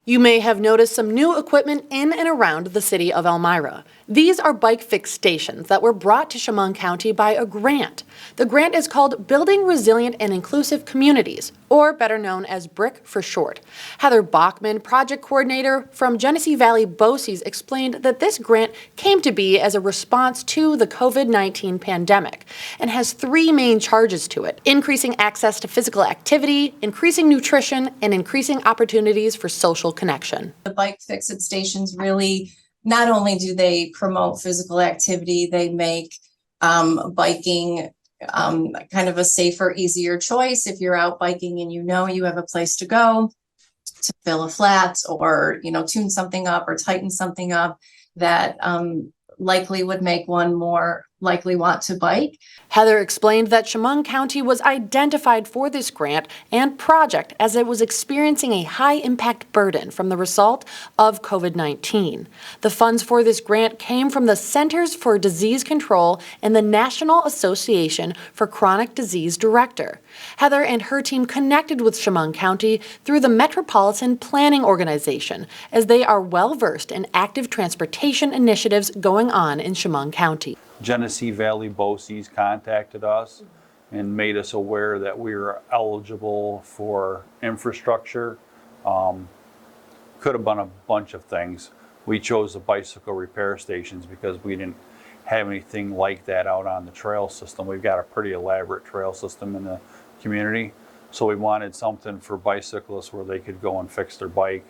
You may have noticed some new equipment in and around the city of Elmira. These are bike fix stations that were brought to Chemung County by a grant. The grant is called Building Resilient and Inclusive Communities, or better known as BRIC for short. Heather Bachman, project coordinator from Genesee Valley BOCES, explained that this grant came to be as a response to the COVID-19 pandemic and has three main charges to it: increasing access to physical activity, increasing nutrition, and increasing opportunities for social connection. The bike fix-it stations really, not only do they promote physical activity, they make biking kind of a safer, easier choice. If you're out biking and you know you have a place to go to fill a flat or, tune something up or tighten something up, that likely would make one more likely want to bike. Heather explained that Chemung County was identified for this grant and project as it was experiencing a high-impact burden from the result of COVID-19. The funds for this grant came from the Centers for Disease Control and the National Association for Chronic Disease Director. Heather and her team connected with Chemung County through the Metropolitan Planning Organization, as they are well-versed in active transportation initiatives going on in Chemung County. Genesee Valley BOCES contacted us and made us aware that we were eligible for infrastructure. Could have been a bunch of things. We chose the bicycle repair stations because we didn't have anything like that out on the trail system. We've got a pretty elaborate trail system in the community, so we wanted something for bicyclists where they could go and fix their bike.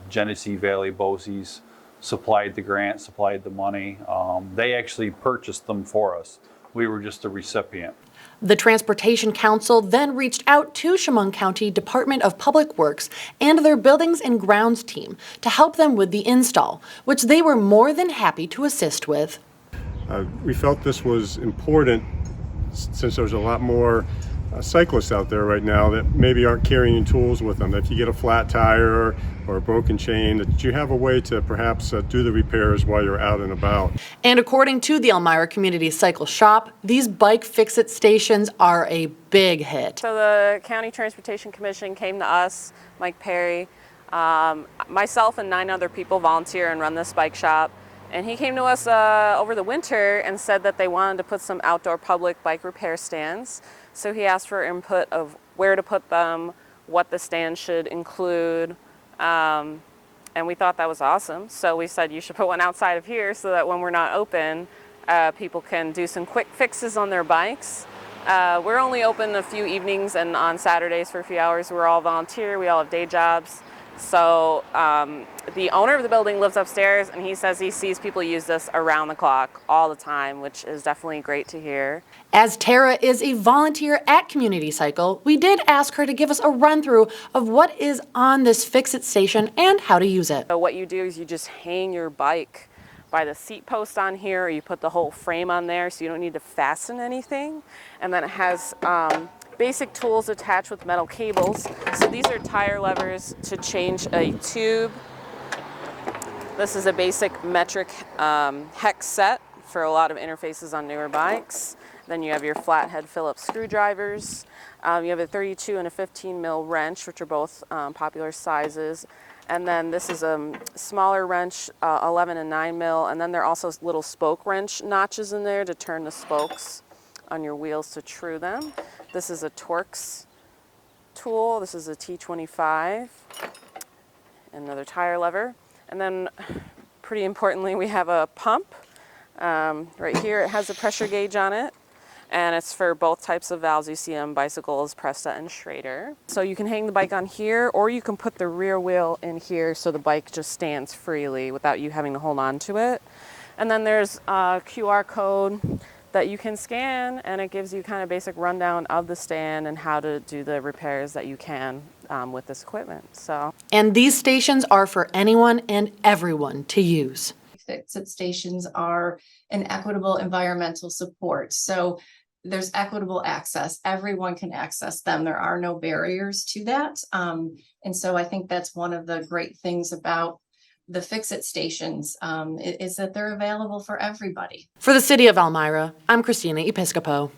Genesee Valley BOCES supplied the grant, supplied the money. They actually purchased them for us. We were just a recipient. The Transportation Council then reached out to Chemung County Department of Public Works and their Buildings and Grounds team to help them with the install, which they were more than happy to assist with. We felt this was important since there's a lot more cyclists out there right now that maybe aren't carrying tools with them. That if you get a flat tire or a broken chain, that you have a way to perhaps do the repairs while you're out and about. And according to the Elmira Community Cycle Shop, these bike fix-it stations are a big hit. So the County Transportation Commission came to us, Mike Perry, myself and 9 other people volunteer and run this bike shop. And he came to us over the winter and said that they wanted to put some outdoor public bike repair stands. So he asked for input of where to put them, what the stand should include, and we thought that was awesome. So we said you should put one outside of here so that when we're not open, people can do some quick fixes on their bikes. We're only open a few evenings and on Saturdays for a few hours. We're all volunteer, we all have day jobs. So the owner of the building lives upstairs, and he says he sees people use this around the clock all the time, which is definitely great to hear. As Tara is a volunteer at Community Cycle, we did ask her to give us a run-through of what is on this fix-it station and how to use it. So what you do is you just hang your bike by the seat post on here, or you put the whole frame on there so you don't need to fasten anything. And then it has basic tools attached with metal cables. So these are tire levers to change a tube. This is a basic metric hex set for a lot of interfaces on newer bikes. Then you have your flathead Phillips screwdrivers. You have a 32 and a 15 mil wrench, which are both popular sizes. And then this is a smaller wrench, 11 and 9 mil. And then there are also little spoke wrench notches in there to turn the spokes on your wheels to true them. This is a Torx tool. This is a T25, another tire lever. And then pretty importantly, we have a pump. Right here, it has a pressure gauge on it. And it's for both types of valves you see on bicycles, Presta and Schrader. So you can hang the bike on here, or you can put the rear wheel in here so the bike just stands freely without you having to hold on to it. And then there's a QR code that you can scan, and it gives you kind of basic rundown of the stand and how to do the repairs that you can with this equipment. And these stations are for anyone and everyone to use. Fix-it stations are an equitable environmental support. So there's equitable access. Everyone can access them. There are no barriers to that. And so I think that's one of the great things about the fix-it stations is that they're available for everybody. For the City of Elmira, I'm Christina Episcopo.